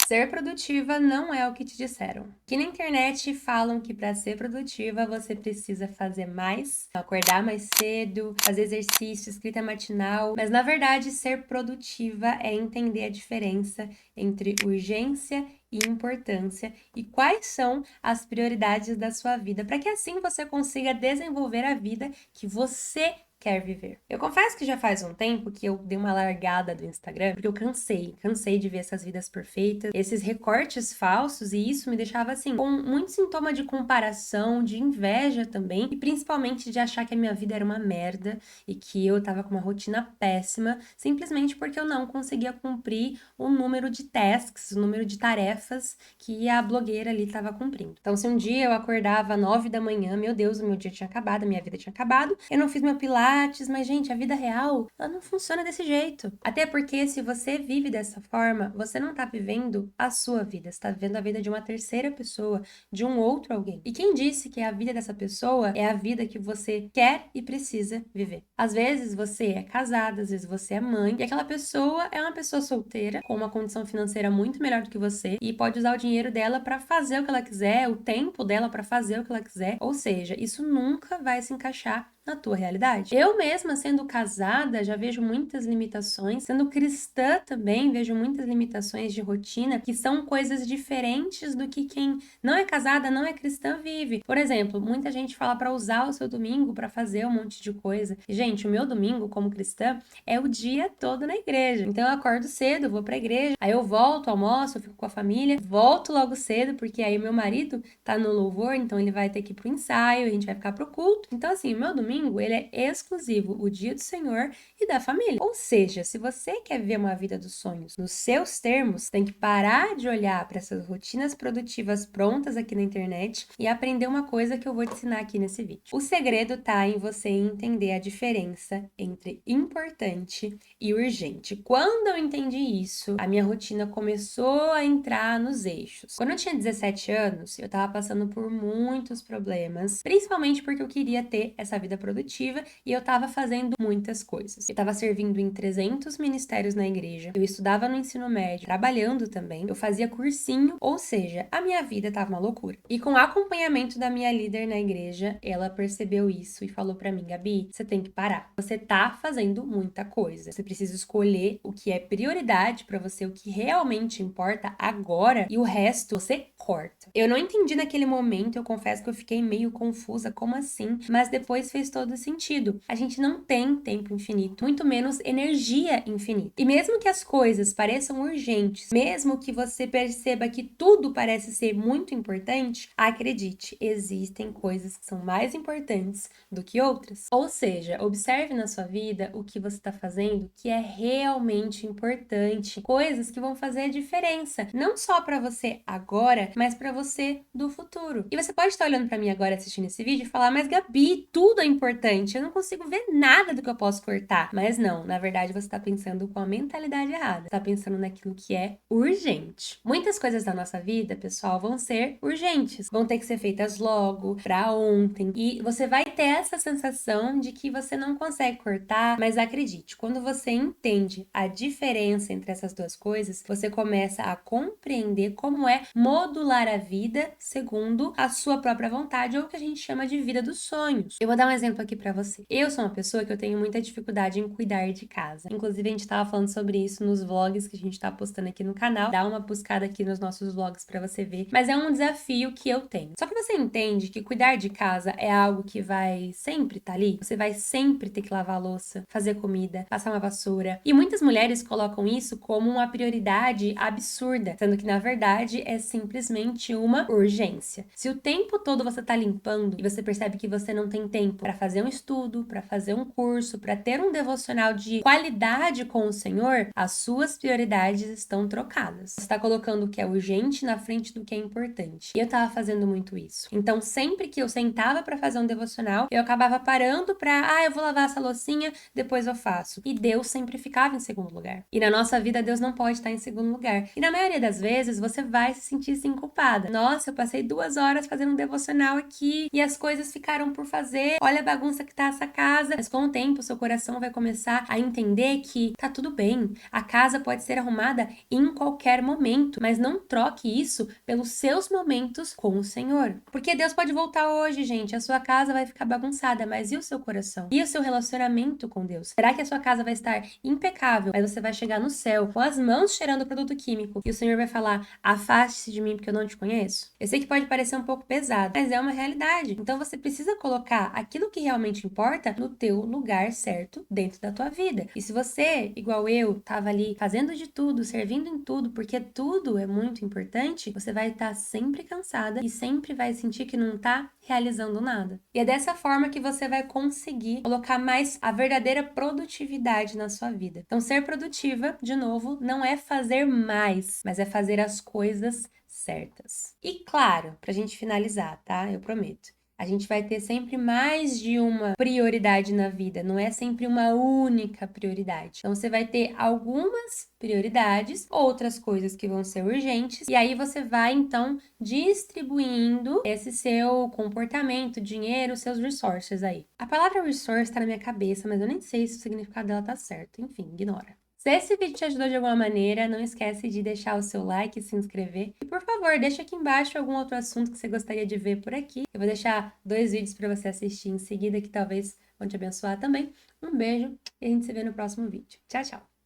Ser produtiva não é o que te disseram. Aqui na internet falam que para ser produtiva você precisa fazer mais, acordar mais cedo, fazer exercício, escrita matinal, mas na verdade ser produtiva é entender a diferença entre urgência e importância e quais são as prioridades da sua vida, para que assim você consiga desenvolver a vida que você quer viver. Eu confesso que já faz um tempo que eu dei uma largada do Instagram, porque eu cansei de ver essas vidas perfeitas, esses recortes falsos, e isso me deixava assim, com muito sintoma de comparação, de inveja também, e principalmente de achar que a minha vida era uma merda e que eu tava com uma rotina péssima, simplesmente porque eu não conseguia cumprir o número de tasks, o número de tarefas que a blogueira ali tava cumprindo. Então, se um dia eu acordava às 9 da manhã, meu Deus, o meu dia tinha acabado, a minha vida tinha acabado, eu não fiz meu pilates, mas, gente, a vida real, ela não funciona desse jeito. Até porque se você vive dessa forma, você não tá vivendo a sua vida, você tá vivendo a vida de uma terceira pessoa, de um outro alguém. E quem disse que a vida dessa pessoa é a vida que você quer e precisa viver? Às vezes você é casada, às vezes você é mãe, e aquela pessoa é uma pessoa solteira, com uma condição financeira muito melhor do que você, e pode usar o dinheiro dela para fazer o que ela quiser, o tempo dela para fazer o que ela quiser. Ou seja, isso nunca vai se encaixar na tua realidade. Eu mesma, sendo casada, já vejo muitas limitações. Sendo cristã também, vejo muitas limitações de rotina que são coisas diferentes do que quem não é casada, não é cristã vive. Por exemplo, muita gente fala para usar o seu domingo para fazer um monte de coisa. E, gente, o meu domingo como cristã é o dia todo na igreja. Então eu acordo cedo, vou pra igreja, aí eu volto, almoço, fico com a família, volto logo cedo, porque aí meu marido tá no louvor, então ele vai ter que ir pro ensaio, a gente vai ficar pro culto. Então, assim, o meu domingo ele é exclusivo, o dia do Senhor e da família. Ou seja, se você quer viver uma vida dos sonhos nos seus termos, tem que parar de olhar para essas rotinas produtivas prontas aqui na internet e aprender uma coisa que eu vou te ensinar aqui nesse vídeo. O segredo tá em você entender a diferença entre importante e urgente. Quando eu entendi isso, a minha rotina começou a entrar nos eixos. Quando eu tinha 17 anos, eu tava passando por muitos problemas, principalmente porque eu queria ter essa vida produtiva e eu tava fazendo muitas coisas. Eu tava servindo em 300 ministérios na igreja, eu estudava no ensino médio, trabalhando também, eu fazia cursinho, ou seja, a minha vida tava uma loucura. E com o acompanhamento da minha líder na igreja, ela percebeu isso e falou pra mim: Gabi, você tem que parar. Você tá fazendo muita coisa. Você precisa escolher o que é prioridade pra você, o que realmente importa agora, e o resto você corta. Eu não entendi naquele momento, eu confesso que eu fiquei meio confusa, como assim? Mas depois fez todo sentido. A gente não tem tempo infinito, muito menos energia infinita. E mesmo que as coisas pareçam urgentes, mesmo que você perceba que tudo parece ser muito importante, acredite, existem coisas que são mais importantes do que outras. Ou seja, observe na sua vida o que você está fazendo que é realmente importante, coisas que vão fazer a diferença, não só para você agora, mas para você do futuro. E você pode estar olhando para mim agora assistindo esse vídeo e falar: mas Gabi, tudo é importante, eu não consigo ver nada do que eu posso cortar. Mas não, na verdade você está pensando com a mentalidade errada. Você tá pensando naquilo que é urgente. Muitas coisas da nossa vida, pessoal, vão ser urgentes, vão ter que ser feitas logo, para ontem, e você vai ter essa sensação de que você não consegue cortar, mas acredite, quando você entende a diferença entre essas duas coisas, você começa a compreender como é modular a vida segundo a sua própria vontade, ou o que a gente chama de vida dos sonhos. Eu vou dar um exemplo aqui pra você. Eu sou uma pessoa que eu tenho muita dificuldade em cuidar de casa. Inclusive, a gente tava falando sobre isso nos vlogs que a gente tá postando aqui no canal. Dá uma buscada aqui nos nossos vlogs pra você ver. Mas é um desafio que eu tenho. Só que você entende que cuidar de casa é algo que vai sempre estar ali? Você vai sempre ter que lavar a louça, fazer comida, passar uma vassoura. E muitas mulheres colocam isso como uma prioridade absurda, sendo que na verdade é simplesmente uma urgência. Se o tempo todo você tá limpando e você percebe que você não tem tempo para fazer um estudo, para fazer um curso, para ter um devocional de qualidade com o Senhor, as suas prioridades estão trocadas. Você está colocando o que é urgente na frente do que é importante. E eu tava fazendo muito isso. Então, sempre que eu sentava para fazer um devocional, eu acabava parando para, eu vou lavar essa loucinha, depois eu faço. E Deus sempre ficava em segundo lugar. E na nossa vida, Deus não pode estar em segundo lugar. E na maioria das vezes, você vai se sentir assim culpada. Nossa, eu passei 2 horas fazendo um devocional aqui e as coisas ficaram por fazer. Olha bagunça que tá essa casa, mas com o tempo, seu coração vai começar a entender que tá tudo bem. A casa pode ser arrumada em qualquer momento, mas não troque isso pelos seus momentos com o Senhor. Porque Deus pode voltar hoje, gente. A sua casa vai ficar bagunçada, mas e o seu coração? E o seu relacionamento com Deus? Será que a sua casa vai estar impecável, mas você vai chegar no céu com as mãos cheirando produto químico e o Senhor vai falar: afaste-se de mim porque eu não te conheço? Eu sei que pode parecer um pouco pesado, mas é uma realidade. Então você precisa colocar aquilo que realmente importa no teu lugar certo dentro da tua vida. E se você, igual eu, tava ali fazendo de tudo, servindo em tudo, porque tudo é muito importante, você vai estar sempre cansada e sempre vai sentir que não tá realizando nada. E é dessa forma que você vai conseguir colocar mais a verdadeira produtividade na sua vida. Então, ser produtiva, de novo, não é fazer mais, mas é fazer as coisas certas. E claro, pra gente finalizar, tá? Eu prometo. A gente vai ter sempre mais de uma prioridade na vida, não é sempre uma única prioridade. Então você vai ter algumas prioridades, outras coisas que vão ser urgentes, e aí você vai então distribuindo esse seu comportamento, dinheiro, seus resources aí. A palavra resource tá na minha cabeça, mas eu nem sei se o significado dela tá certo. Enfim, ignora. Se esse vídeo te ajudou de alguma maneira, não esquece de deixar o seu like e se inscrever. E por favor, deixa aqui embaixo algum outro assunto que você gostaria de ver por aqui. Eu vou deixar 2 vídeos para você assistir em seguida que talvez vão te abençoar também. Um beijo e a gente se vê no próximo vídeo. Tchau, tchau!